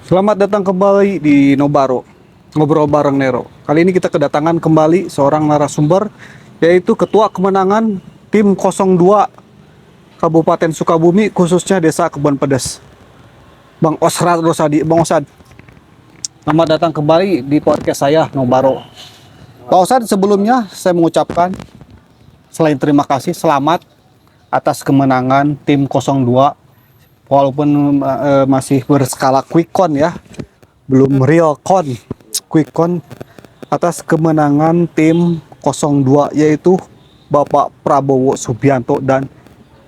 Selamat datang kembali di Nobaro, ngobrol bareng Nero. Kali ini kita kedatangan kembali seorang narasumber, yaitu Ketua Kemenangan Tim 02 Kabupaten Sukabumi, khususnya Desa Kebon Pedes, Bang Osrad Rosadi. Bang Osad, selamat datang kembali di podcast saya, Nobaro. Pak Osad, sebelumnya saya mengucapkan selain terima kasih, selamat atas kemenangan Tim 02. Walaupun masih berskala quick count ya, belum real count, quick count atas kemenangan tim 02, yaitu Bapak Prabowo Subianto dan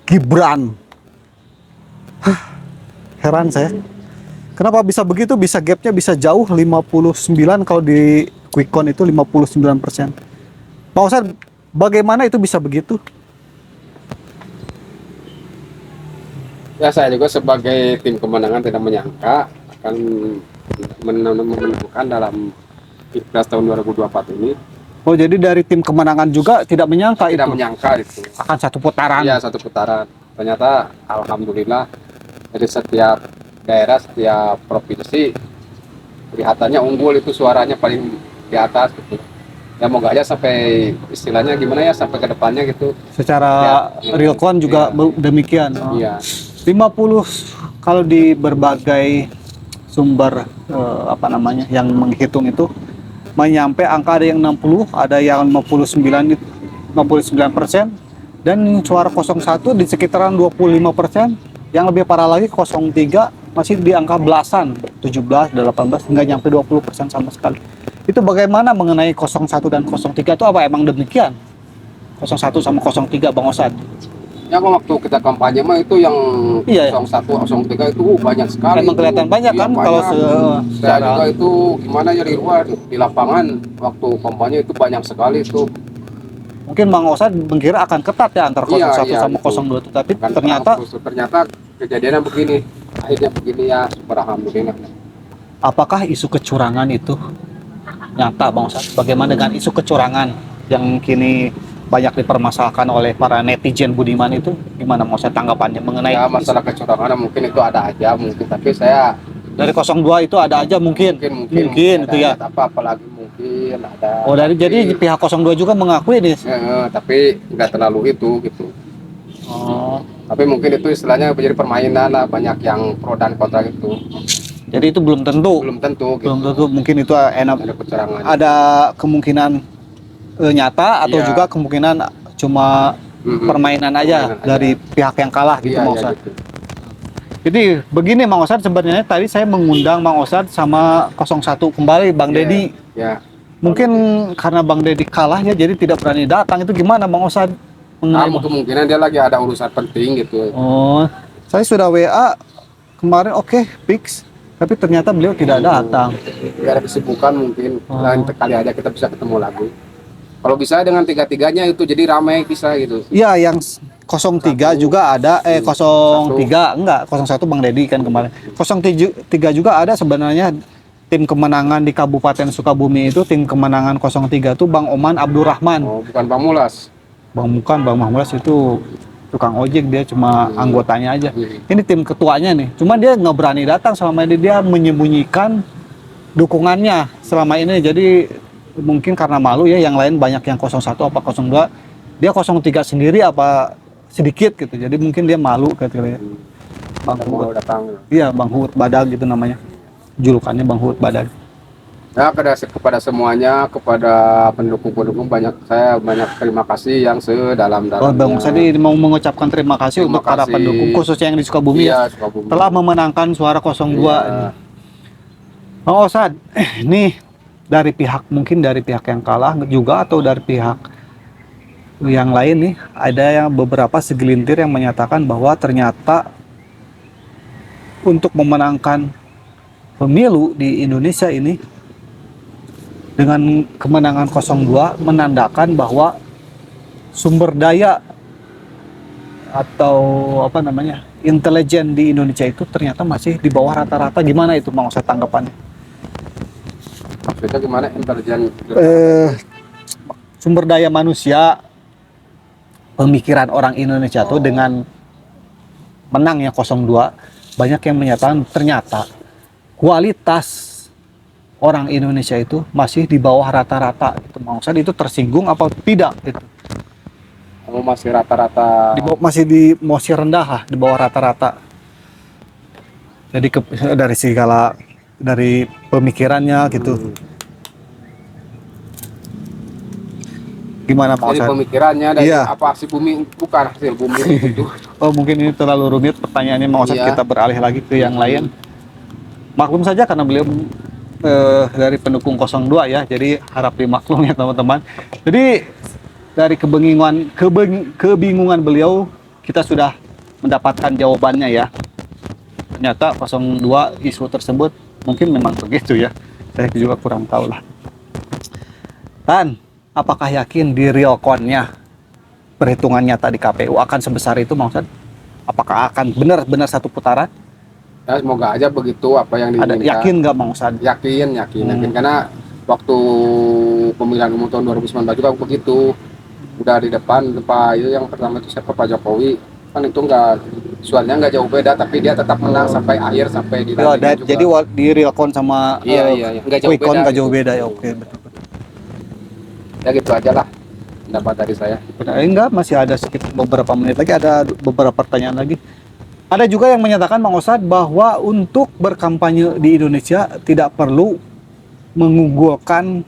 Gibran. Heran saya, kenapa bisa begitu, bisa gapnya bisa jauh 59, kalau di quick count itu 59%. Pak Ustadz, bagaimana itu bisa begitu? Ya, saya juga sebagai tim kemenangan tidak menyangka akan menemukan dalam Pilpres tahun 2024 ini. Oh, jadi dari tim kemenangan juga tidak menyangka Tidak itu menyangka itu. akan satu putaran. Iya, satu putaran. Ternyata alhamdulillah dari setiap daerah, setiap provinsi kelihatannya unggul, itu suaranya paling di atas gitu. Ya moga aja sampai istilahnya gimana ya, sampai ke depannya gitu. Secara Ya, real count juga iya. demikian. Oh. Iya. 50 kalau di berbagai sumber yang menghitung itu menyampe angka, ada yang 60, ada yang 59%, dan suara 01 di sekitaran 25%. Yang lebih parah lagi 03 masih di angka belasan, 17, 18, hingga nyampe 20% sama sekali. Itu bagaimana mengenai 01 dan 03 itu, apa emang demikian? 01 sama 03, Bang Osad. Ya, waktu kita kampanye mah itu yang Iya, 01, 03 itu banyak sekali. emang kelihatan banyak Iya, kan banyak. kalau Saya secara juga itu gimana ya, di luar, di lapangan waktu kampanye itu banyak sekali itu. mungkin Bang Osad mengira akan ketat ya antar 01 sama Gitu. 02 itu, tapi Kan ternyata kejadiannya begini, akhirnya begini ya, alhamdulillah. apakah isu kecurangan itu nyata, Bang Osad? Bagaimana dengan isu kecurangan yang kini banyak dipermasalahkan oleh para netizen budiman itu? Gimana Bang Osad tanggapannya mengenai Ya, masalah kecurangan mungkin itu ada aja mungkin, tapi saya dari 02 itu ada aja mungkin itu ya. apalagi mungkin ada. Oh, jadi pihak 02 juga mengakui nih. Tapi nggak terlalu itu gitu. Oh, Tapi mungkin itu istilahnya menjadi permainan lah, banyak yang pro dan kontra gitu. jadi itu belum tentu. Belum tentu gitu. Belum tentu, mungkin itu enak, Ada kecurangan. ada kemungkinan nyata atau Iya. juga kemungkinan cuma permainan aja Permainan dari aja. pihak yang kalah gitu, Iya, Bang iya, Osad. gitu. Jadi begini Bang Osad, sebenarnya tadi saya mengundang Bang Osad sama 01 kembali, Bang Iya, Dedi. Ya. Mungkin karena Bang Dedi kalah ya, jadi tidak berani datang. Itu gimana Bang Osad? Kemungkinan dia lagi ada urusan penting gitu. Oh, saya sudah WA kemarin, oke, fix. Tapi ternyata beliau tidak datang. Ya, ada kesibukan mungkin. Oh. Lain kali aja kita bisa ketemu lagi. Kalau bisa dengan tiga-tiganya itu jadi ramai bisa gitu. Iya, yang 03 juga ada, 03 enggak, 01 Bang Dedi kan kemarin. 03 juga ada sebenarnya. Tim kemenangan di Kabupaten Sukabumi itu, tim kemenangan 03 itu Bang Oman Abdurrahman. Oh, bukan Bang Mulas. Bang Mahmulas itu tukang ojek, dia cuma anggotanya aja. Ini tim ketuanya nih. Cuma dia nggak berani datang selama ini, dia menyembunyikan dukungannya selama ini. Jadi mungkin karena malu ya, yang lain banyak yang 01 apa 02. Dia 03 sendiri apa sedikit gitu. Jadi mungkin dia malu katanya. Bang Mau Hut. datang. Iya, Bang Hut Badag gitu namanya. Julukannya Bang Hut Badag. Ya, kepada semuanya, kepada pendukung-pendukung, saya banyak terima kasih yang sedalam-dalamnya. Oh, Bang, saya mau mengucapkan terima kasih Terima untuk para kasih. pendukung, khususnya yang di Sukabumi ya, Iya, Sukabumi. telah memenangkan suara 02. Iya. Bang Osad, ini dari pihak, mungkin dari pihak yang kalah juga atau dari pihak yang lain nih, ada yang beberapa segelintir yang menyatakan bahwa ternyata untuk memenangkan pemilu di Indonesia ini dengan kemenangan 02 menandakan bahwa sumber daya atau intelijen di Indonesia itu ternyata masih di bawah rata-rata. Gimana itu Bang Osad tanggapannya? Maksudnya gimana intelijen? Sumber daya manusia, pemikiran orang Indonesia tuh dengan menangnya 02, banyak yang menyatakan ternyata kualitas orang Indonesia itu masih di bawah rata-rata gitu. Mang Ustadz itu tersinggung apa tidak gitu? Kamu masih rata-rata. Masih rendah lah, di bawah rata-rata. Jadi dari segala dari pemikirannya gitu. Gimana Pak Dari Ustadz? pemikirannya, dari Iya. apa aksi bumi, bukan hasil bumi itu. Oh mungkin ini terlalu rumit pertanyaannya Mang Ustadz, Iya. kita beralih lagi ke yang lain. Maklum saja karena beliau dari pendukung 02 ya, jadi harap dimaklum ya teman-teman. Jadi dari kebingungan beliau kita sudah mendapatkan jawabannya ya. Ternyata 02 isu tersebut mungkin memang begitu ya. Saya juga kurang tahu lah. Dan apakah yakin di real count-nya perhitungan nyata di KPU akan sebesar itu Mang Ustadz? Apakah akan benar-benar satu putaran? Ya, semoga aja begitu apa yang Ada diinginkan. yakin nggak Mang Ustadz? Yakin karena waktu pemilihan umum tahun 2019 juga begitu. Udah di depan itu yang pertama itu siapa, Pak Jokowi. Kan itu suaranya nggak jauh beda, tapi dia tetap menang sampai akhir, sampai di Ya, juga. jadi di real count sama Iya. Nggak jauh quick count beda nggak jauh gitu. beda ya, oke betul. Ya gitu aja lah pendapat dari saya. Benar, enggak, masih ada sekitar beberapa menit lagi, ada beberapa pertanyaan lagi. Ada juga yang menyatakan Mang Ustadz bahwa untuk berkampanye di Indonesia tidak perlu mengunggulkan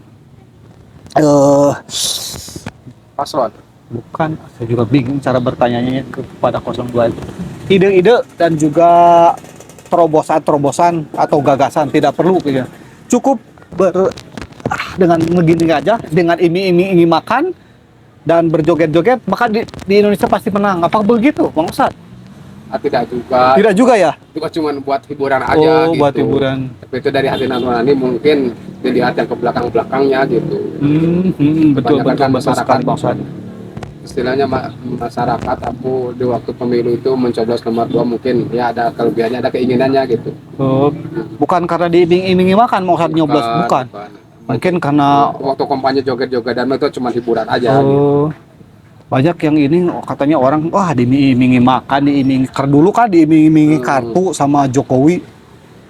Paslon. bukan, saya juga bingung cara bertanyanya kepada 02 itu. Ide-ide dan juga terobosan atau gagasan tidak perlu gitu. Cukup dengan begini aja, dengan iming-iming makan dan berjoget-joget, maka di Indonesia pasti menang. Apa begitu, Bang Ustadz? Tidak juga. Tidak juga ya? Itu kan cuma buat hiburan aja gitu. Buat hiburan. Tapi itu dari hati nurani, mungkin dilihat yang ke belakang-belakangnya gitu. Betul Kebanyakan betul sekali Bang Ustadz. Istilahnya masyarakat aku di waktu pemilu itu mencoblos nomor 2 mungkin ya ada kelebihannya, ada keinginannya gitu. Bukan karena diiming-imingi makan Bang Ustadz nyoblos, bukan. Mungkin karena waktu kampanye joget-joget dan itu cuma hiburan aja gitu. Banyak yang ini katanya orang wah diiming-imingi makan, diiming dulu kan diiming-imingi kartu sama Jokowi.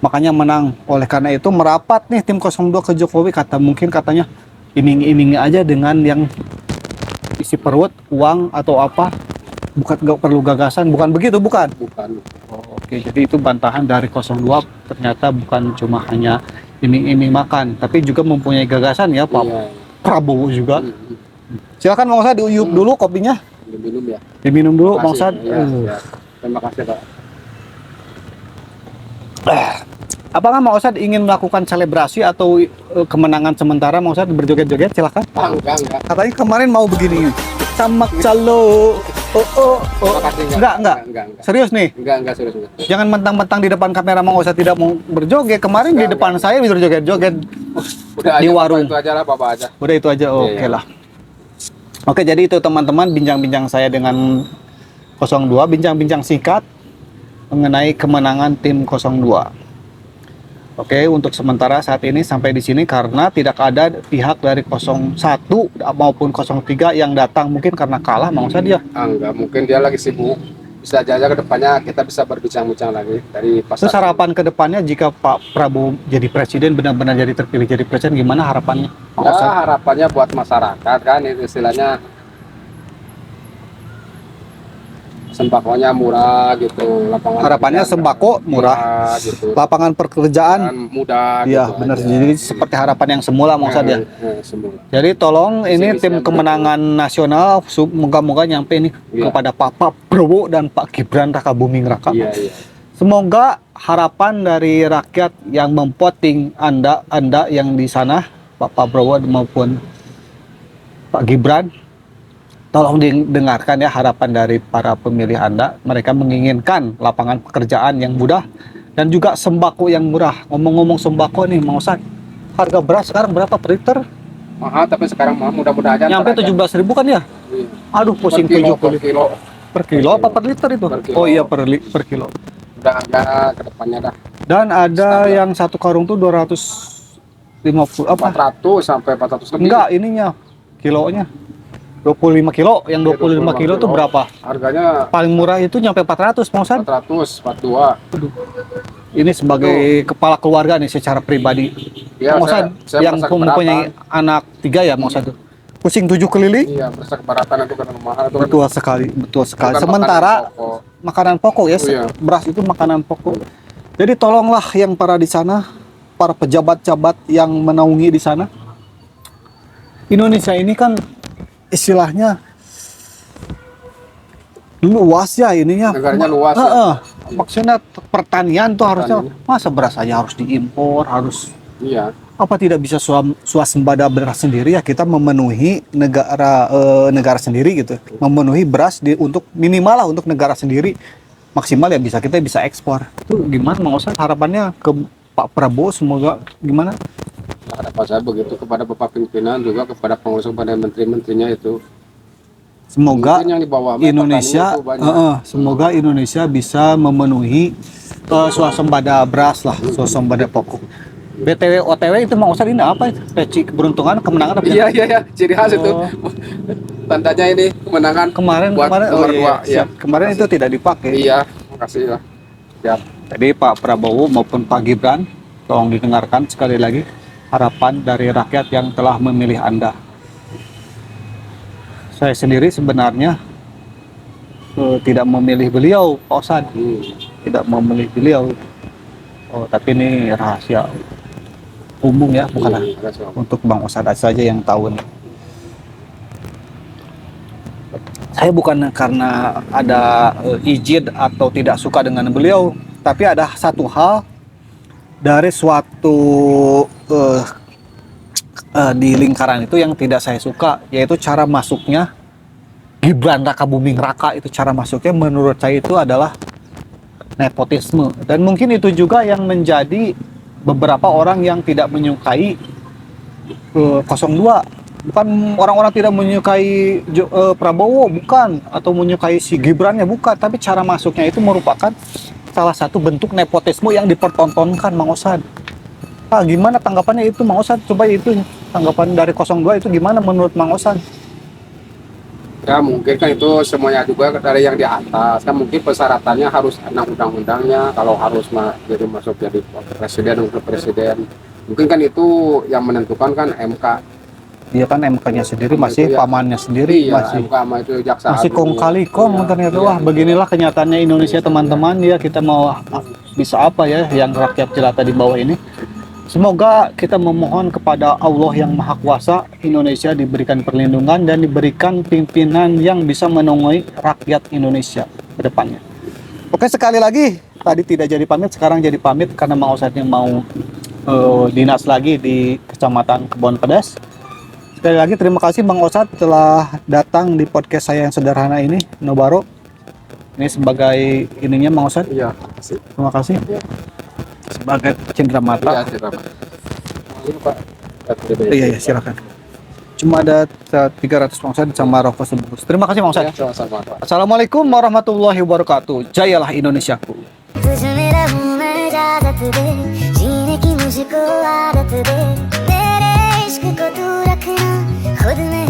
Makanya menang. Oleh karena itu merapat nih tim 02 ke Jokowi, mungkin katanya iming-imingi aja dengan yang isi perut, uang atau apa. Bukan, nggak perlu gagasan, bukan begitu, bukan? Bukan. Oke, jadi itu bantahan dari 02, ternyata bukan cuma hanya iming-iming makan, tapi juga mempunyai gagasan ya Pak Prabowo juga. Silakan Bang Ustadz diuyup dulu kopinya. Minum ya. Diminum dulu Bang Ustadz. Terima kasih Pak. Apakah Bang Ustadz ingin melakukan selebrasi atau kemenangan sementara Bang Ustadz berjoget-joget? Silakan. Enggak. Katanya kemarin mau begini. Samak calo. Enggak. Serius nih? Enggak serius. Jangan mentang-mentang di depan kamera Bang Ustadz tidak mau berjoget. Kemarin di depan saya berjoget-joget di warung. Itu aja lah, Bapak aja. Udah itu aja, oke lah. Oke, jadi itu teman-teman bincang-bincang saya dengan 02, bincang-bincang singkat mengenai kemenangan tim 02. Oke, untuk sementara saat ini sampai di sini karena tidak ada pihak dari 01 maupun 03 yang datang, mungkin karena kalah Bang Ustadz ya. Enggak, mungkin dia lagi sibuk. Bisa aja ke depannya kita bisa berbincang-bincang lagi dari pasar. Terus harapan ke depannya jika Pak Prabowo jadi presiden, benar-benar jadi terpilih jadi presiden, gimana harapannya? Ya, harapannya buat masyarakat kan, itu istilahnya sembakonya murah gitu, Harapannya sembako murah, gitu. Lapangan pekerjaan mudah. Iya, gitu benar. aja. Jadi seperti harapan yang semula Bang Ustadz ya. Semula. Jadi tolong ini Visi-misi tim yang kemenangan nasional moga-moga nyampe ini kepada Pak Prabowo dan Pak Gibran Raka Buming Raka. Iya. Semoga harapan dari rakyat yang memvoting Anda yang di sana, Pak Prabowo maupun Pak Gibran, tolong didengarkan ya harapan dari para pemilih Anda. Mereka menginginkan lapangan pekerjaan yang mudah dan juga sembako yang murah. Ngomong-ngomong sembako nih, Mang Ustadz, harga beras sekarang berapa per liter? Mahal, tapi sekarang mahal, mudah-mudahan Nyampe 17.000 kan ya? Iya. Aduh, pusing Per 70. kilo. Per kilo apa per liter itu? Per kilo. Oh iya, per kilo. Udah ada ke depannya dah. Dan ada yang satu karung tuh 250 apa? 400 sampai 400 lebih. Enggak, ininya kilonya 25 kilo. Yang 25 kilo tuh berapa? Harganya Paling murah itu nyampe 400 Mang Ustadz. 400, 42. ini sebagai kepala keluarga nih secara pribadi. Ya, Mang Ustad saya yang merasa mempunyai anak 3 ya Mang Ustad tuh. Pusing 7 keliling. Iya, merasa keberatan itu karena mahal itu. Betul sekali, betul sekali. Bukan Sementara makanan pokok ya, Oh, iya. beras itu makanan pokok. Jadi tolonglah yang para di sana, para pejabat-pejabat yang menaungi di sana. Indonesia ini kan istilahnya luas ya ininya. Negaranya luas ya. Heeh. Maksudnya pertanian tuh harusnya Pertanian. masa beras aja harus diimpor, harus Iya. apa tidak bisa swasembada beras sendiri ya kita memenuhi negara sendiri gitu, memenuhi beras untuk minimal lah untuk negara sendiri, maksimal ya kita bisa ekspor. Itu gimana Mang Ustad harapannya ke Pak Prabowo, semoga gimana? Harapan saya begitu kepada Bapak pimpinan, juga kepada pengurus, kepada menteri-menterinya itu. Semoga Mungkin yang di bawah Indonesia petani itu banyak. semoga Indonesia bisa memenuhi swasembada beras lah, swasembada pokok. BTW OTW itu Mang Ustad ini apa itu? Peci keberuntungan, kemenangan apa? Iya, iya, iya, ciri khas itu. Oh. Tandanya ini kemenangan Kemarin buat nomor 2. iya. Iya. Kemarin itu tidak dipakai. Iya, makasih lah. Siap. Jadi Pak Prabowo maupun Pak Gibran, tolong didengarkan sekali lagi harapan dari rakyat yang telah memilih Anda. Saya sendiri sebenarnya tidak memilih beliau, Pak Ustad. Tidak memilih beliau. Oh, tapi ini rahasia umum ya, bukan untuk Bang Ustad saja yang tahu nih. Saya bukan karena ada izin atau tidak suka dengan beliau, tapi ada satu hal dari suatu di lingkaran itu yang tidak saya suka, yaitu cara masuknya Gibran Raka Buming Raka. Itu cara masuknya menurut saya itu adalah nepotisme, dan mungkin itu juga yang menjadi beberapa orang yang tidak menyukai 02. Bukan orang-orang tidak menyukai Prabowo, bukan, atau menyukai si Gibrannya, bukan, tapi cara masuknya itu merupakan salah satu bentuk nepotisme yang dipertontonkan Mang Ustad. Gimana tanggapannya itu Mang Ustad? Coba itu tanggapan dari 02 itu gimana menurut Mang Ustad? Ya mungkin kan itu semuanya juga dari yang di atas, kan mungkin persyaratannya harus ada undang-undangnya, kalau harus jadi masuk jadi presiden, wakil presiden, mungkin kan itu yang menentukan kan MK. Dia kan MK-nya sendiri masih, ya, pamannya sendiri iya, masih MK sama itu jaksa masih agung. kong kali kong Iya, ternyata. iya. Wah, beginilah kenyataannya Indonesia teman-teman ya. Kita mau bisa apa ya yang rakyat jelata di bawah ini. Semoga kita memohon kepada Allah yang Maha Kuasa, Indonesia diberikan perlindungan dan diberikan pimpinan yang bisa menaungi rakyat Indonesia ke depannya. Oke, sekali lagi tadi tidak jadi pamit, sekarang jadi pamit karena Mang Ustadnya mau dinas lagi di Kecamatan Kebon Pedas. Sekali lagi terima kasih Bang Ustad telah datang di podcast saya yang sederhana ini, Nobaro. Ini sebagai ininya Bang Ustad. Iya, makasih. Terima kasih. Iya. Sebagai cendera mata. Iya, silakan. Ini Pak. Iya, silakan. Cuma ada 300 Bang Ustad sama rokok sebungkus. Terima kasih Bang Ustad. Ya, sama-sama Pak. Assalamualaikum warahmatullahi wabarakatuh. Jayalah Indonesiaku. तुझ मेरा हूँ मैं इजाजत दे जीने की मुझको आदत दे मेरे इश्क को तू रखना खुद में